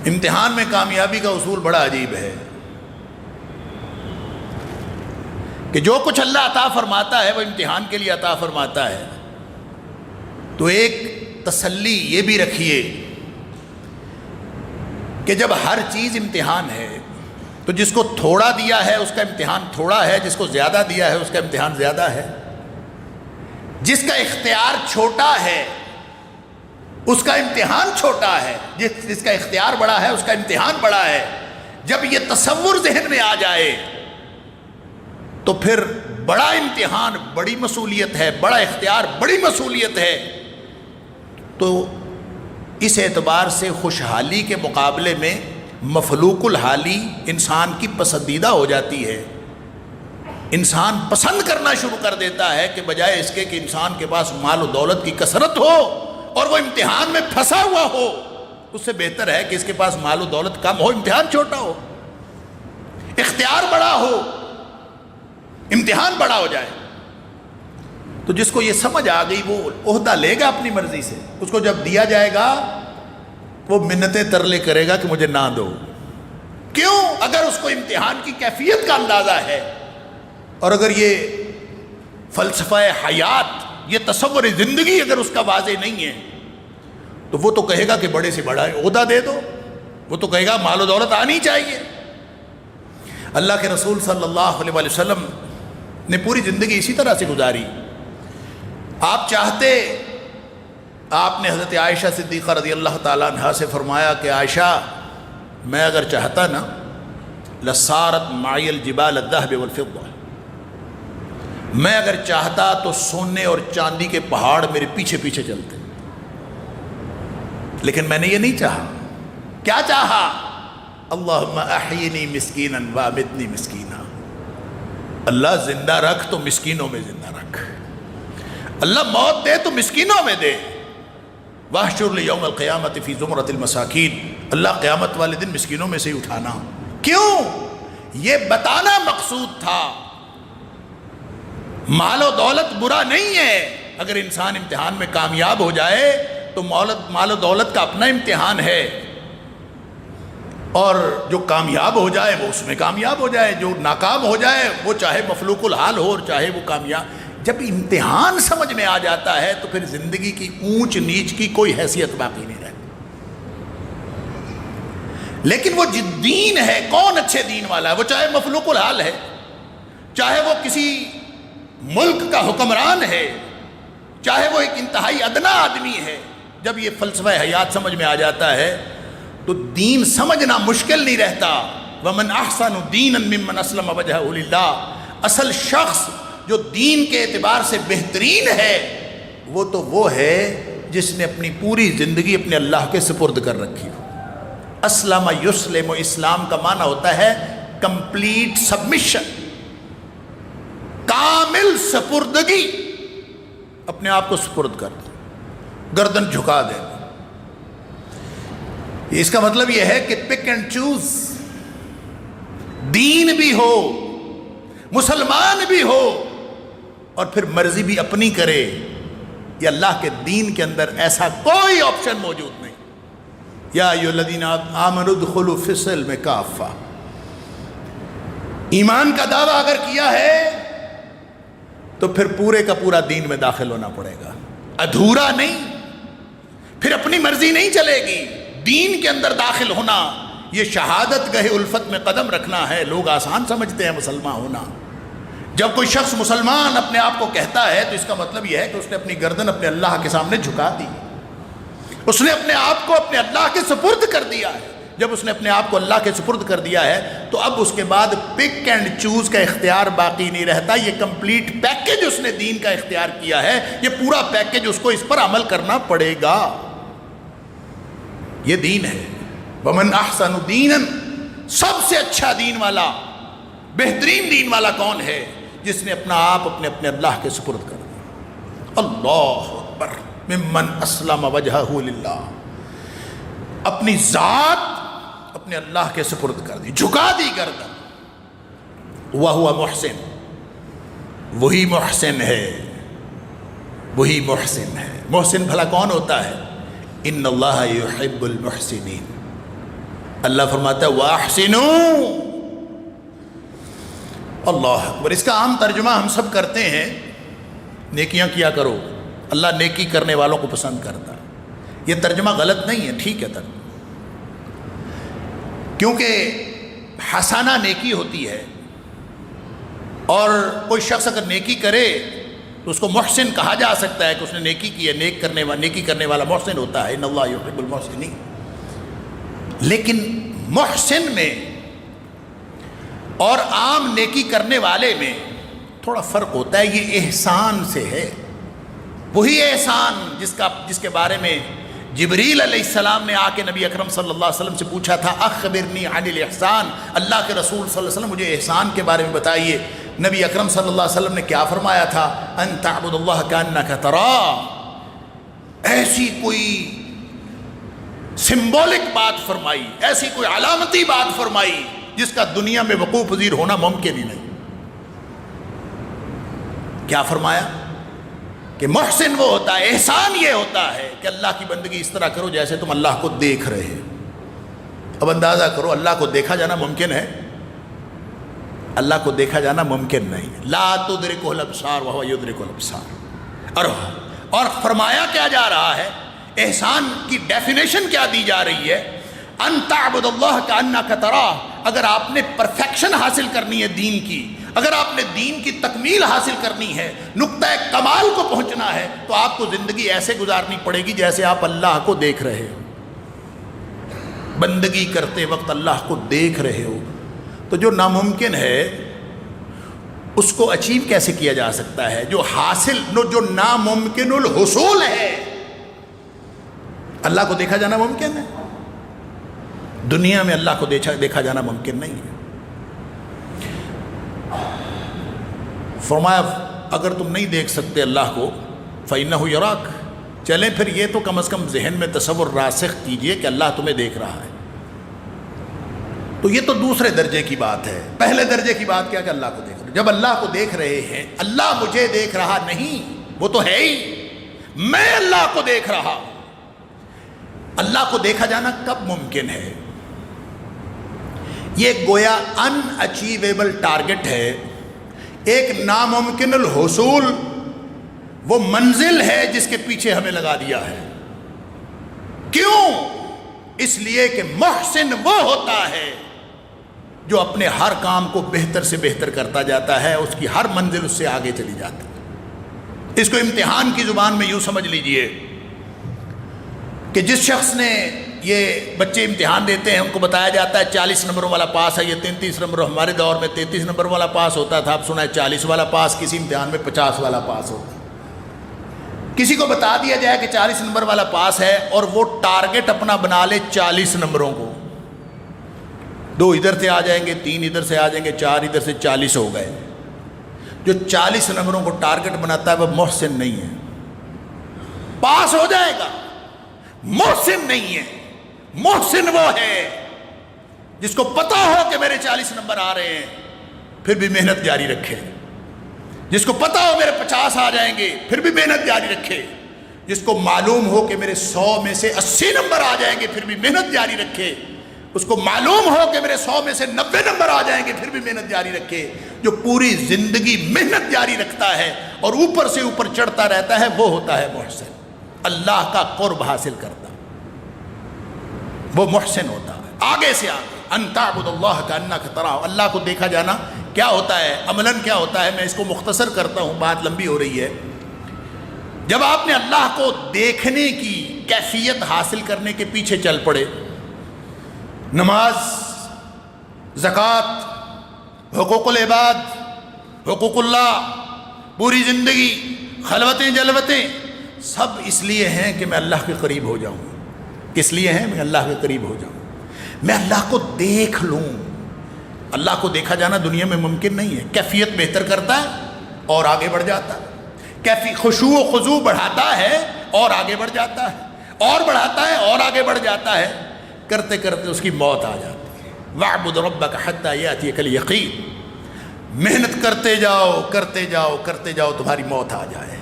امتحان میں کامیابی کا اصول بڑا عجیب ہے کہ جو کچھ اللہ عطا فرماتا ہے وہ امتحان کے لیے عطا فرماتا ہے. تو ایک تسلی یہ بھی رکھیے کہ جب ہر چیز امتحان ہے تو جس کو تھوڑا دیا ہے اس کا امتحان تھوڑا ہے، جس کو زیادہ دیا ہے اس کا امتحان زیادہ ہے. جس کا اختیار چھوٹا ہے اس کا امتحان چھوٹا ہے، جس کا اختیار بڑا ہے اس کا امتحان بڑا ہے. جب یہ تصور ذہن میں آ جائے تو پھر بڑا امتحان بڑی مصولیت ہے، بڑا اختیار بڑی مصولیت ہے. تو اس اعتبار سے خوشحالی کے مقابلے میں مفلوق الحالی انسان کی پسندیدہ ہو جاتی ہے. انسان پسند کرنا شروع کر دیتا ہے کہ بجائے اس کے کہ انسان کے پاس مال و دولت کی کثرت ہو اور وہ امتحان میں پھنسا ہوا ہو، اس سے بہتر ہے کہ اس کے پاس مال و دولت کم ہو، امتحان چھوٹا ہو، اختیار بڑا ہو، امتحان بڑا ہو جائے. تو جس کو یہ سمجھ آ گئی وہ عہدہ لے گا اپنی مرضی سے. اس کو جب دیا جائے گا وہ منتیں ترلے کرے گا کہ مجھے نہ دو. کیوں؟ اگر اس کو امتحان کی کیفیت کا اندازہ ہے اور اگر یہ فلسفہ حیات، یہ تصور زندگی اگر اس کا واضح نہیں ہے تو وہ تو کہے گا کہ بڑے سے بڑا عہدہ دے دو، وہ تو کہے گا مال و دولت آنی چاہیے. اللہ کے رسول صلی اللہ علیہ وسلم نے پوری زندگی اسی طرح سے گزاری. آپ چاہتے، آپ نے حضرت عائشہ صدیقہ رضی اللہ تعالیٰ عنہا سے فرمایا کہ عائشہ، میں اگر چاہتا نا لصارت معی الجبال الذهب والفضة، میں اگر چاہتا تو سونے اور چاندی کے پہاڑ میرے پیچھے پیچھے چلتے، لیکن میں نے یہ نہیں چاہا. کیا چاہا؟ اللہم احیینی مسکینا وامتنی مسکینا. اللہ زندہ رکھ تو مسکینوں میں زندہ رکھ، اللہ موت دے تو مسکینوں میں دے. واحشر لیوم القیامت فی زمرۃ المساکین. اللہ قیامت والے دن مسکینوں میں سے ہی اٹھانا. کیوں؟ یہ بتانا مقصود تھا. مال و دولت برا نہیں ہے، اگر انسان امتحان میں کامیاب ہو جائے تو مال و دولت کا اپنا امتحان ہے، اور جو کامیاب ہو جائے وہ اس میں کامیاب ہو جائے، جو ناکام ہو جائے وہ چاہے مفلوق الحال ہو اور چاہے وہ کامیاب. جب امتحان سمجھ میں آ جاتا ہے تو پھر زندگی کی اونچ نیچ کی کوئی حیثیت باقی نہیں رہتی. لیکن وہ جو دین ہے، کون اچھے دین والا ہے؟ وہ چاہے مفلوق الحال ہے، چاہے وہ کسی ملک کا حکمران ہے، چاہے وہ ایک انتہائی ادنا آدمی ہے. جب یہ فلسفہ حیات سمجھ میں آ جاتا ہے تو دین سمجھنا مشکل نہیں رہتا. وَمَنْ أَحْسَنُ دِينًا مِّمَّنْ أَسْلَمَ وَجْهَهُ لِلَّهِ. اصل شخص جو دین کے اعتبار سے بہترین ہے وہ ہے جس نے اپنی پوری زندگی اپنے اللہ کے سپرد کر رکھی ہو. اسلم یسلم، اسلام کا معنی ہوتا ہے کمپلیٹ سبمیشن، کامل سپردگی. اپنے آپ کو سپرد کر دیں، گردن جھکا دیں. اس کا مطلب یہ ہے کہ پک اینڈ چوز، دین بھی ہو، مسلمان بھی ہو، اور پھر مرضی بھی اپنی کرے. یہ اللہ کے دین کے اندر ایسا کوئی آپشن موجود نہیں. یا ایھا الذین آمنوا ادخلوا فی السلم کافہ. ایمان کا دعویٰ اگر کیا ہے تو پھر پورے کا پورا دین میں داخل ہونا پڑے گا، ادھورا نہیں. پھر اپنی مرضی نہیں چلے گی. دین کے اندر داخل ہونا یہ شہادت گاہ الفت میں قدم رکھنا ہے. لوگ آسان سمجھتے ہیں مسلمان ہونا. جب کوئی شخص مسلمان اپنے آپ کو کہتا ہے تو اس کا مطلب یہ ہے کہ اس نے اپنی گردن اپنے اللہ کے سامنے جھکا دی، اس نے اپنے آپ کو اپنے اللہ کے سپرد کر دیا ہے. جب اس نے اپنے آپ کو اللہ کے سپرد کر دیا ہے تو اب اس کے بعد پک اینڈ چوز کا اختیار باقی نہیں رہتا. یہ کمپلیٹ پیکج اس نے دین کا اختیار کیا ہے، یہ پورا پیکج اس کو اس پر عمل کرنا پڑے گا. یہ دین ہے. وَمَنْ أَحْسَنُ دِينًا. سب سے اچھا دین والا، بہترین دین والا کون ہے؟ جس نے اپنا آپ اپنے اللہ کے سپرد کر دیا. اللہ اکبر. ممن اسلم وجہہ للہ. اپنی ذات اپنے اللہ کے سپرد کر دی، جھکا دی گردن. وَهُوَ محسن. وہی محسن ہے، وہی محسن ہے. محسن بھلا کون ہوتا ہے؟ ان اللہ یحب المحسنین. اللہ فرماتا ہے وَأَحْسِنُوا. اللہ اکبر. اس کا عام ترجمہ ہم سب کرتے ہیں نیکیاں کیا کرو، اللہ نیکی کرنے والوں کو پسند کرتا ہے. یہ ترجمہ غلط نہیں ہے، ٹھیک ہے ترجمہ، کیونکہ حسنہ نیکی ہوتی ہے، اور کوئی شخص اگر نیکی کرے تو اس کو محسن کہا جا سکتا ہے کہ اس نے نیکی کی ہے. نیکی کرنے والا محسن ہوتا ہے، ان اللہ یحب المحسنین. لیکن محسن میں اور عام نیکی کرنے والے میں تھوڑا فرق ہوتا ہے. یہ احسان سے ہے، وہی احسان جس کے بارے میں جبریل علیہ السلام نے آ کے نبی اکرم صلی اللہ علیہ وسلم سے پوچھا تھا اخبرنی عن الاحسان. اللہ کے رسول صلی اللہ علیہ وسلم مجھے احسان کے بارے میں بتائیے. نبی اکرم صلی اللہ علیہ وسلم نے کیا فرمایا تھا؟ ان تعبد اللہ کانک تراہ. ایسی کوئی سمبولک بات فرمائی، ایسی کوئی علامتی بات فرمائی جس کا دنیا میں وقوع پذیر ہونا ممکن ہی نہیں. کیا فرمایا؟ کہ محسن وہ ہوتا ہے، احسان یہ ہوتا ہے کہ اللہ کی بندگی اس طرح کرو جیسے تم اللہ کو دیکھ رہے ہو. اب اندازہ کرو، اللہ کو دیکھا جانا ممکن ہے؟ اللہ کو دیکھا جانا ممکن نہیں. لا تدرکہ الابصار وہو یدرک الابصار. اور فرمایا کیا جا رہا ہے؟ احسان کی ڈیفینیشن کیا دی جا رہی ہے؟ ان تعبد اللہ کانک تراہ. اگر آپ نے پرفیکشن حاصل کرنی ہے دین کی، اگر آپ نے دین کی تکمیل حاصل کرنی ہے، نقطہ کمال کو پہنچنا ہے، تو آپ کو زندگی ایسے گزارنی پڑے گی جیسے آپ اللہ کو دیکھ رہے ہو. بندگی کرتے وقت اللہ کو دیکھ رہے ہو. تو جو ناممکن ہے اس کو اچیو کیسے کیا جا سکتا ہے؟ جو ناممکن الحصول ہے. اللہ کو دیکھا جانا ممکن ہے؟ دنیا میں اللہ کو دیکھا جانا ممکن نہیں ہے. فرمایا اگر تم نہیں دیکھ سکتے اللہ کو فَإِنَّهُ يَرَاكَ. چلیں پھر یہ تو کم از کم ذہن میں تصور راسخ کیجئے کہ اللہ تمہیں دیکھ رہا ہے. تو یہ تو دوسرے درجے کی بات ہے. پہلے درجے کی بات کیا کہ اللہ کو دیکھ رہے. جب اللہ کو دیکھ رہے ہیں، اللہ مجھے دیکھ رہا نہیں، وہ تو ہے ہی، میں اللہ کو دیکھ رہا ہوں. اللہ کو دیکھا جانا کب ممکن ہے؟ یہ گویا ان اچیویبل ٹارگٹ ہے، ایک ناممکن الحصول وہ منزل ہے جس کے پیچھے ہمیں لگا دیا ہے. کیوں؟ اس لیے کہ محسن وہ ہوتا ہے جو اپنے ہر کام کو بہتر سے بہتر کرتا جاتا ہے، اس کی ہر منزل اس سے آگے چلی جاتی ہے. اس کو امتحان کی زبان میں یوں سمجھ لیجئے کہ جس شخص نے، یہ بچے امتحان دیتے ہیں، ان کو بتایا جاتا ہے 40 نمبروں والا پاس ہے، یہ 33 نمبر. ہمارے دور میں 33 نمبر والا پاس ہوتا تھا، اب سنا ہے 40 والا پاس. کسی امتحان میں 50 والا پاس ہوتا ہے. کسی کو بتا دیا جائے کہ 40 نمبر والا پاس ہے اور وہ ٹارگٹ اپنا بنا لے 40 نمبروں کو، 2 ادھر سے آ جائیں گے، 3 ادھر سے آ جائیں گے، 4 ادھر سے، 40 ہو گئے. جو 40 نمبروں کو ٹارگٹ بناتا ہے وہ محسن نہیں ہے. پاس ہو جائے گا، محسن نہیں ہے. محسن وہ ہے جس کو پتا ہو کہ میرے 40 نمبر آ رہے ہیں پھر بھی محنت جاری رکھے. جس کو پتا ہو میرے 50 آ جائیں گے پھر بھی محنت جاری رکھے. جس کو معلوم ہو کہ میرے 100 میں سے 80 نمبر آ جائیں گے پھر بھی محنت جاری رکھے. اس کو معلوم ہو کہ میرے 100 میں سے 90 نمبر آ جائیں گے پھر بھی محنت جاری رکھے. جو پوری زندگی محنت جاری رکھتا ہے اور اوپر سے اوپر چڑھتا رہتا ہے وہ ہوتا ہے محسن. اللہ کا قرب حاصل کرتا وہ محسن ہوتا ہے. آگے سے آگے ان تعبد اللہ کانک تراہ. اللہ کو دیکھا جانا کیا ہوتا ہے، عملاً کیا ہوتا ہے؟ میں اس کو مختصر کرتا ہوں، بات لمبی ہو رہی ہے. جب آپ نے اللہ کو دیکھنے کی کیفیت حاصل کرنے کے پیچھے چل پڑے، نماز، زکوٰۃ، حقوق العباد، حقوق اللہ، پوری زندگی، خلوتیں جلوتیں، سب اس لیے ہیں کہ میں اللہ کے قریب ہو جاؤں. کس لیے ہیں؟ میں اللہ کے قریب ہو جاؤں، میں اللہ کو دیکھ لوں. اللہ کو دیکھا جانا دنیا میں ممکن نہیں ہے. کیفیت بہتر کرتا ہے اور آگے بڑھ جاتا ہے. خشوع و خضوع بڑھاتا ہے اور آگے بڑھ جاتا ہے، اور بڑھاتا ہے اور آگے بڑھ جاتا ہے. کرتے کرتے اس کی موت آ جاتی ہے. وَاعْبُدْ رَبَّكَ حَتَّىٰ يَأْتِيَكَ الْيَقِينُ. محنت کرتے جاؤ کرتے جاؤ کرتے جاؤ، تمہاری موت آ جائے.